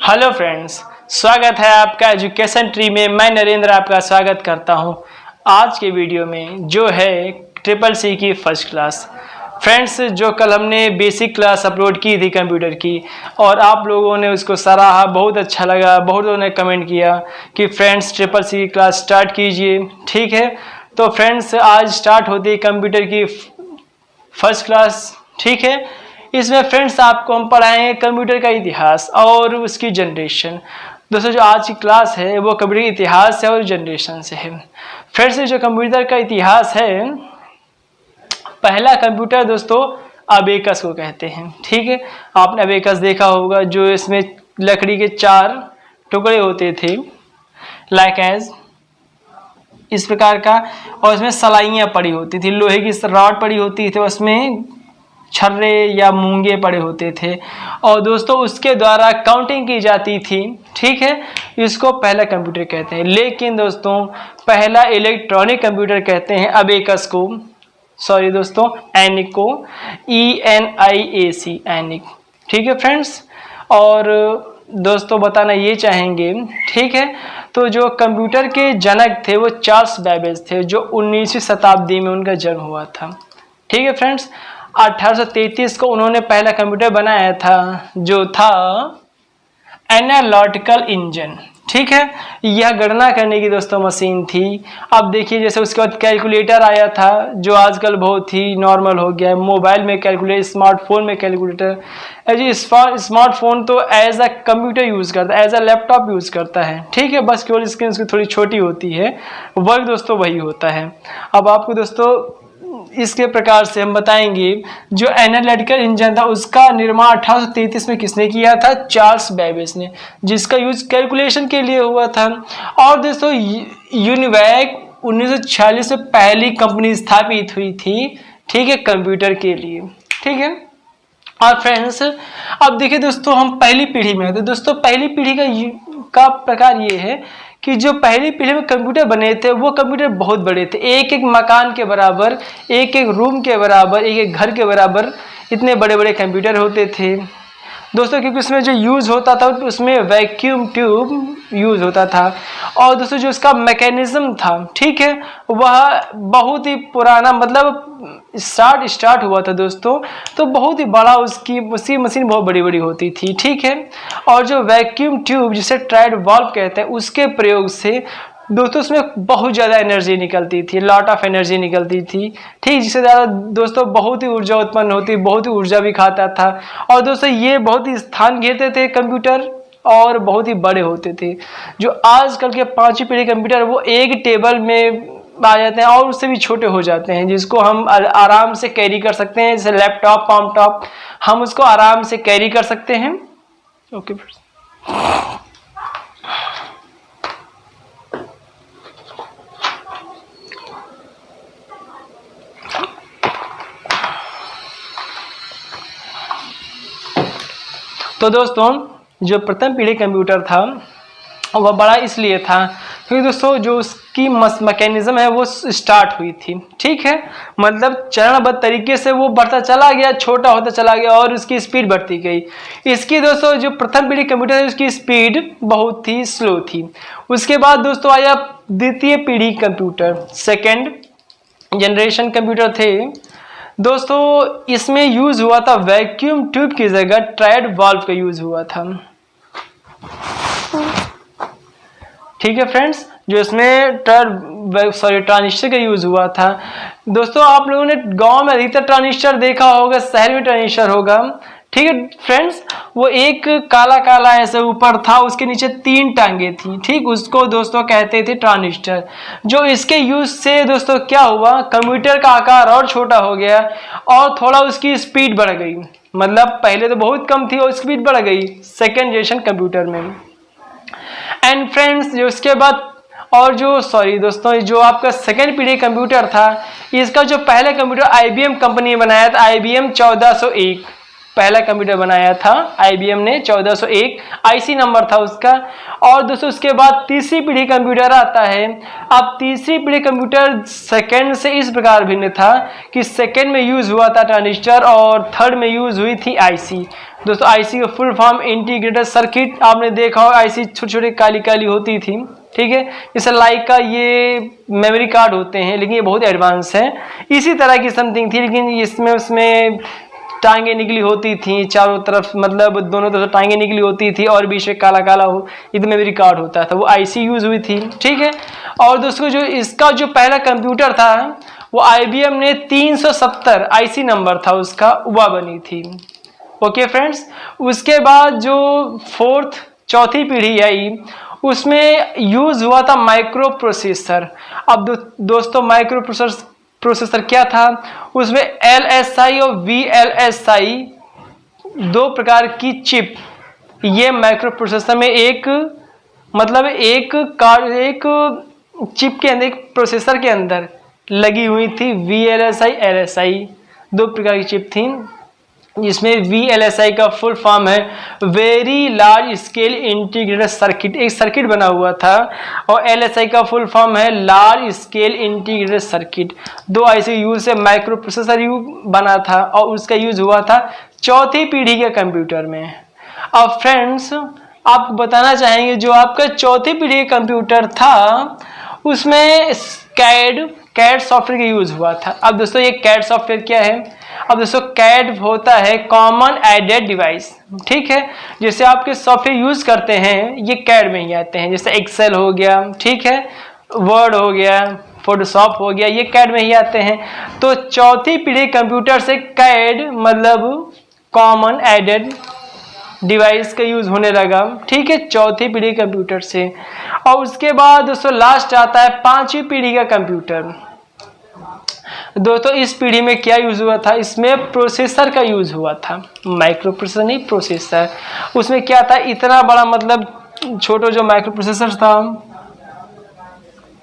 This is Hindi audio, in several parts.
हेलो फ्रेंड्स, स्वागत है आपका एजुकेशन ट्री में। मैं नरेंद्र आपका स्वागत करता हूं। आज के वीडियो में जो है ट्रिपल सी की फर्स्ट क्लास। फ्रेंड्स, जो कल हमने बेसिक क्लास अपलोड की थी कंप्यूटर की और आप लोगों ने उसको सराहा, बहुत अच्छा लगा। बहुत लोगों ने कमेंट किया कि फ्रेंड्स ट्रिपल सी की क्लास स्टार्ट कीजिए। ठीक है, तो फ्रेंड्स आज स्टार्ट होती है कंप्यूटर की फर्स्ट क्लास। ठीक है, इसमें फ्रेंड्स आपको हम पढ़ाएंगे कंप्यूटर का इतिहास और उसकी जनरेशन। दोस्तों, जो आज की क्लास है वो कंप्यूटर का इतिहास है और जनरेशन से है। फ्रेंड्स, जो कंप्यूटर का इतिहास है, पहला कंप्यूटर दोस्तों अबेकस को कहते हैं। ठीक है, आपने अबेकस देखा होगा, जो इसमें लकड़ी के 4 टुकड़े होते थे, लाइक एज इस प्रकार का, और इसमें सलाइयाँ पड़ी होती थी, लोहे की रॉड पड़ी होती थी, उसमें छर्रे या मूंगे पड़े होते थे और दोस्तों उसके द्वारा काउंटिंग की जाती थी। ठीक है, इसको पहला कंप्यूटर कहते हैं। लेकिन दोस्तों पहला इलेक्ट्रॉनिक कंप्यूटर कहते हैं अबेकस को, सॉरी दोस्तों एनिक को, ENIAC एनिक। ठीक है फ्रेंड्स, और दोस्तों बताना ये चाहेंगे, ठीक है, तो जो कंप्यूटर के जनक थे वो चार्ल्स बेबेज थे, जो 19वीं शताब्दी में उनका जन्म हुआ था। ठीक है फ्रेंड्स, 1833 को उन्होंने पहला कंप्यूटर बनाया था, जो था एनालिटिकल इंजन। ठीक है, यह गणना करने की दोस्तों मशीन थी। अब देखिए, जैसे उसके बाद कैलकुलेटर आया था, जो आजकल बहुत ही नॉर्मल हो गया है। मोबाइल में कैलकुलेटर, स्मार्टफोन में कैलकुलेटर। जी स्मार्टफोन तो एज अ कंप्यूटर यूज़ करता है, एज अ लैपटॉप यूज़ करता है। ठीक है, बस केवल स्क्रीन उसकी थोड़ी छोटी होती है, वर्क दोस्तों वही होता है। अब आपको दोस्तों इसके प्रकार से हम बताएंगे, जो एनालिटिकल इंजन था उसका निर्माण 1833 में किसने किया था? चार्ल्स बेबेज ने, जिसका यूज कैलकुलेशन के लिए हुआ था। और दोस्तों यूनिवैक 1946 में पहली कंपनी स्थापित हुई थी, ठीक है, कंप्यूटर के लिए। ठीक है, और फ्रेंड्स अब देखिए दोस्तों, हम पहली पीढ़ी में आते। दोस्तों पहली पीढ़ी का प्रकार ये है कि जो पहली पीढ़ी में कंप्यूटर बने थे वो कंप्यूटर बहुत बड़े थे, एक एक मकान के बराबर, एक एक रूम के बराबर, एक एक घर के बराबर इतने बड़े बड़े कंप्यूटर होते थे दोस्तों। क्योंकि उसमें जो यूज़ होता था उसमें वैक्यूम ट्यूब यूज़ होता था। और दोस्तों जो उसका मैकेनिज्म था, ठीक है, वह बहुत ही पुराना, मतलब स्टार्ट हुआ था दोस्तों, तो बहुत ही बड़ा उसकी मशीन बहुत बड़ी बड़ी होती थी। ठीक है, और जो वैक्यूम ट्यूब जिसे ट्राइड वाल्व कहते हैं, उसके प्रयोग से दोस्तों उसमें बहुत ज़्यादा एनर्जी निकलती थी, लॉट ऑफ एनर्जी निकलती थी। ठीक, जिससे ज़्यादा दोस्तों बहुत ही ऊर्जा उत्पन्न होती, बहुत ही ऊर्जा भी खाता था। और दोस्तों ये बहुत ही स्थान घेरते थे कंप्यूटर और बहुत ही बड़े होते थे। जो आजकल के 5वीं पीढ़ी कंप्यूटर वो एक टेबल में आ जाते हैं और उससे भी छोटे हो जाते हैं, जिसको हम आराम से कैरी कर सकते हैं, जैसे लैपटॉप, कॉम्पटॉप, हम उसको आराम से कैरी कर सकते हैं। ओके तो दोस्तों जो प्रथम पीढ़ी कंप्यूटर था वह बड़ा इसलिए था क्योंकि दोस्तों जो उसकी मैकेनिज्म है वो स्टार्ट हुई थी। ठीक है, मतलब चरणबद्ध तरीके से वो बढ़ता चला गया, छोटा होता चला गया और उसकी स्पीड बढ़ती गई। इसकी दोस्तों जो प्रथम पीढ़ी कंप्यूटर है उसकी स्पीड बहुत ही स्लो थी। उसके बाद दोस्तों आया द्वितीय पीढ़ी कंप्यूटर, सेकेंड जनरेशन कंप्यूटर थे दोस्तों। इसमें यूज हुआ था वैक्यूम ट्यूब की जगह ट्राइड वाल्व का यूज हुआ था। ठीक है फ्रेंड्स, जो इसमें ट्रांजिस्टर का यूज हुआ था दोस्तों। आप लोगों ने गांव में अधिकतर ट्रांजिस्टर देखा होगा, शहर में ट्रांजिस्टर होगा। ठीक है फ्रेंड्स, वो एक काला काला ऐसे ऊपर था, उसके नीचे 3 टांगे थी। ठीक, उसको दोस्तों कहते थे ट्रांजिस्टर। जो इसके यूज से दोस्तों क्या हुआ, कंप्यूटर का आकार और छोटा हो गया और थोड़ा उसकी स्पीड बढ़ गई। मतलब पहले तो बहुत कम थी और स्पीड बढ़ गई सेकेंड जनरेशन कंप्यूटर में। एंड फ्रेंड्स जो उसके बाद और दोस्तों जो आपका सेकेंड पीढ़ी कंप्यूटर था, इसका जो पहला कंप्यूटर IBM कंपनी ने बनाया था, IBM 1401। पहला कंप्यूटर बनाया था IBM ने, 1401 आईसी नंबर था उसका। और दोस्तों उसके बाद तीसरी पीढ़ी कंप्यूटर आता है। अब तीसरी पीढ़ी कंप्यूटर सेकंड से इस प्रकार भिन्न था कि सेकंड में यूज हुआ था ट्रांजिस्टर और थर्ड में यूज हुई थी आईसी। दोस्तों आईसी का फुल फॉर्म इंटीग्रेटेड सर्किट, आपने देखा हो आईसी छोटी छोटी काली काली होती थी, ठीक है, जैसे लाइक का ये मेमोरी कार्ड होते हैं, लेकिन ये बहुत एडवांस है। इसी तरह की समथिंग थी, लेकिन इसमें उसमें टांगे निकली होती थी चारों तरफ, मतलब दोनों तरफ टांगे निकली होती थी और बीच में काला काला हो, ये तो मेमोरी कार्ड होता था, वो आईसी यूज हुई थी, ठीक है। और दोस्तों जो इसका जो पहला कंप्यूटर था वो IBM ने 370 आईसी नंबर था उसका, वह बनी थी। ओके फ्रेंड्स, उसके बाद जो चौथी पीढ़ी आई उसमें यूज हुआ था माइक्रो प्रोसेसर। अब दोस्तों माइक्रो प्रोसेसर क्या था, उसमें LSI और VLSI दो प्रकार की चिप, ये माइक्रो प्रोसेसर में एक मतलब एक चिप के अंदर, एक प्रोसेसर के अंदर लगी हुई थी VLSI LSI, दो प्रकार की चिप थी, जिसमें VLSI का फुल फॉर्म है very large scale integrated circuit, एक सर्किट बना हुआ था, और LSI का फुल फॉर्म है लार्ज स्केल इंटीग्रेटेड सर्किट। दो IC यूज से माइक्रो प्रोसेसर बना था और उसका यूज हुआ था चौथी पीढ़ी के कंप्यूटर में। अब फ्रेंड्स आप बताना चाहेंगे जो आपका चौथी पीढ़ी का कंप्यूटर था उसमें कैड सॉफ्टवेयर का यूज हुआ था। अब दोस्तों ये कैड सॉफ्टवेयर क्या है, अब दोस्तों कैड होता है कॉमन एडेड डिवाइस, ठीक है, जैसे आपके सॉफ्टवेयर यूज करते हैं ये कैड में ही आते हैं, जैसे एक्सेल हो गया, ठीक है, वर्ड हो गया, फोटोशॉप हो गया, ये कैड में ही आते हैं। तो चौथी पीढ़ी कंप्यूटर से कैड मतलब कॉमन एडेड डिवाइस का यूज होने लगा, ठीक है, चौथी पीढ़ी कंप्यूटर से। और उसके बाद दोस्तों लास्ट आता है पांचवी पीढ़ी का कंप्यूटर। दोस्तों इस पीढ़ी में क्या यूज हुआ था, इसमें प्रोसेसर का यूज हुआ था, माइक्रो प्रोसेसर नहीं प्रोसेसर। उसमें क्या था, इतना बड़ा मतलब छोटा जो माइक्रो प्रोसेसर था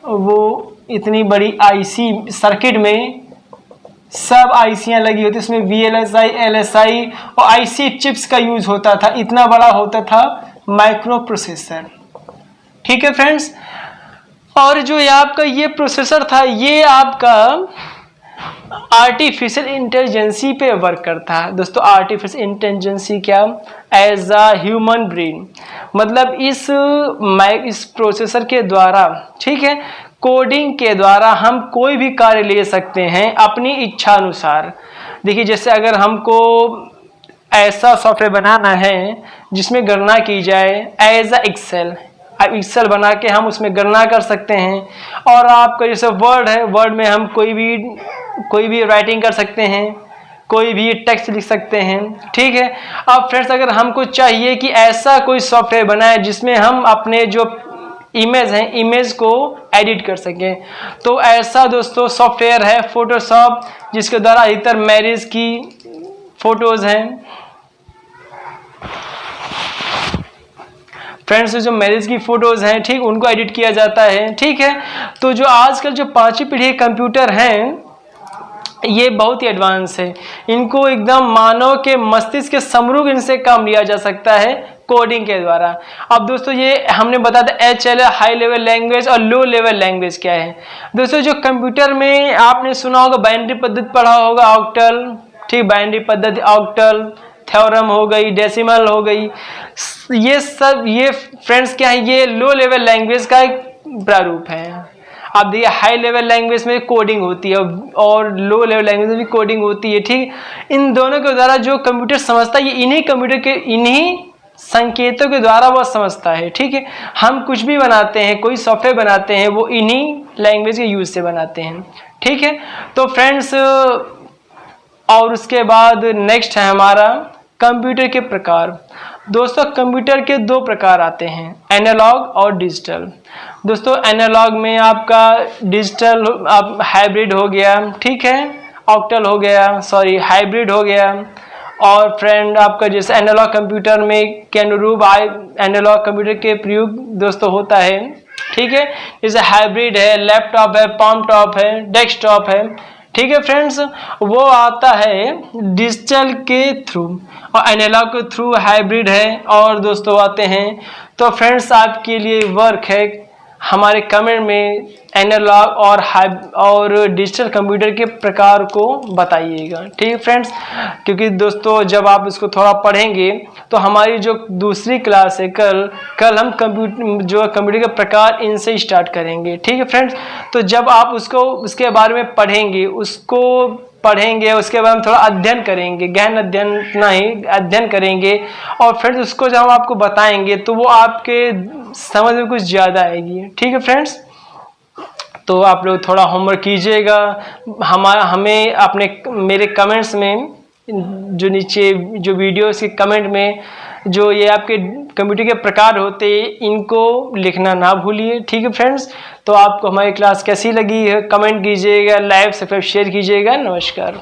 वो इतनी बड़ी आईसी सर्किट में सब आईसियां लगी होती, उसमें VLSI LSI और आईसी चिप्स का यूज होता था, इतना बड़ा होता था माइक्रो प्रोसेसर, ठीक है फ्रेंड्स। और जो आपका ये प्रोसेसर था ये आपका आर्टिफिशियल इंटेलिजेंसी पे वर्क करता है। दोस्तों आर्टिफिशियल इंटेलिजेंसी क्या, एज अ ह्यूमन ब्रेन, मतलब इस प्रोसेसर के द्वारा, ठीक है, कोडिंग के द्वारा हम कोई भी कार्य ले सकते हैं अपनी इच्छा अनुसार। देखिए जैसे अगर हमको ऐसा सॉफ्टवेयर बनाना है जिसमें गणना की जाए एज अ एक्सेल बना के हम उसमें गणना कर सकते हैं। और आपका जैसे वर्ड है, वर्ड में हम कोई भी राइटिंग कर सकते हैं, कोई भी टेक्स्ट लिख सकते हैं, ठीक है। अब फ्रेंड्स अगर हमको चाहिए कि ऐसा कोई सॉफ्टवेयर बनाए जिसमें हम अपने जो इमेज हैं इमेज को एडिट कर सकें, तो ऐसा दोस्तों सॉफ्टवेयर है फोटोशॉप, जिसके द्वारा अधिकतर मैरिज की फोटोज हैं फ्रेंड्स, जो मैरिज की फोटोज हैं, ठीक, उनको एडिट किया जाता है, ठीक है। तो जो आजकल जो पांचवी पीढ़ी कंप्यूटर हैं ये बहुत ही एडवांस है, इनको एकदम मानव के मस्तिष्क के समरूप इनसे काम लिया जा सकता है कोडिंग के द्वारा। अब दोस्तों ये हमने बताया था HL हाई लेवल लैंग्वेज और लो लेवल लैंग्वेज क्या है। दोस्तों जो कंप्यूटर में आपने सुना होगा बाइनरी पद्धति पढ़ा होगा, ऑक्टल, ठीक, बाइनरी पद्धति, ऑक्टल, थ्योरम हो गई, डेसिमल हो गई, ये सब ये फ्रेंड्स क्या है, ये लो लेवल लैंग्वेज का एक प्रारूप है। आप देखिए हाई लेवल लैंग्वेज में कोडिंग होती है और लो लेवल लैंग्वेज में भी कोडिंग होती है, ठीक। इन दोनों के द्वारा जो कंप्यूटर समझता है ये इन्हीं कंप्यूटर के इन्हीं संकेतों के द्वारा वह समझता है, ठीक है। हम कुछ भी बनाते हैं, कोई सॉफ्टवेयर बनाते हैं, वो इन्हीं लैंग्वेज के यूज से बनाते हैं, ठीक है। तो फ्रेंड्स और उसके बाद नेक्स्ट है हमारा कंप्यूटर के प्रकार। दोस्तों कंप्यूटर के दो प्रकार आते हैं, एनालॉग और डिजिटल। दोस्तों एनालॉग में आपका डिजिटल हाइब्रिड हो गया, ठीक है, ऑक्टल हो गया, सॉरी हाइब्रिड हो गया। और फ्रेंड आपका जैसे एनालॉग कंप्यूटर में के अनुरूप एनालॉग कंप्यूटर के प्रयोग दोस्तों होता है, ठीक है, जैसे हाइब्रिड है, लैपटॉप है, पाम टॉप है, डेस्कटॉप है, ठीक है फ्रेंड्स, वो आता है डिजिटल के थ्रू और एनालॉग के थ्रू हाइब्रिड है। और दोस्तों आते हैं, तो फ्रेंड्स आपके लिए वर्क है हमारे कमेंट में एनालॉग और डिजिटल कंप्यूटर के प्रकार को बताइएगा। ठीक है फ्रेंड्स, क्योंकि दोस्तों जब आप इसको थोड़ा पढ़ेंगे तो हमारी जो दूसरी क्लास है कल हम कंप्यूटर के प्रकार इनसे स्टार्ट करेंगे। ठीक है फ्रेंड्स, तो जब आप उसके बारे में पढ़ेंगे उसके बाद हम थोड़ा अध्ययन करेंगे, गहन अध्ययन नहीं अध्ययन करेंगे, और फिर उसको जब हम आपको बताएंगे तो वो आपके समझ में कुछ ज़्यादा आएगी। ठीक है फ्रेंड्स, तो आप लोग थोड़ा होमवर्क कीजिएगा, हमें अपने मेरे कमेंट्स में जो नीचे जो वीडियोस के कमेंट में जो ये आपके कंप्यूटर के प्रकार होते हैं इनको लिखना ना भूलिए। ठीक है फ्रेंड्स, तो आपको हमारी क्लास कैसी लगी है कमेंट कीजिएगा, लाइक सब्सक्राइब शेयर कीजिएगा। नमस्कार।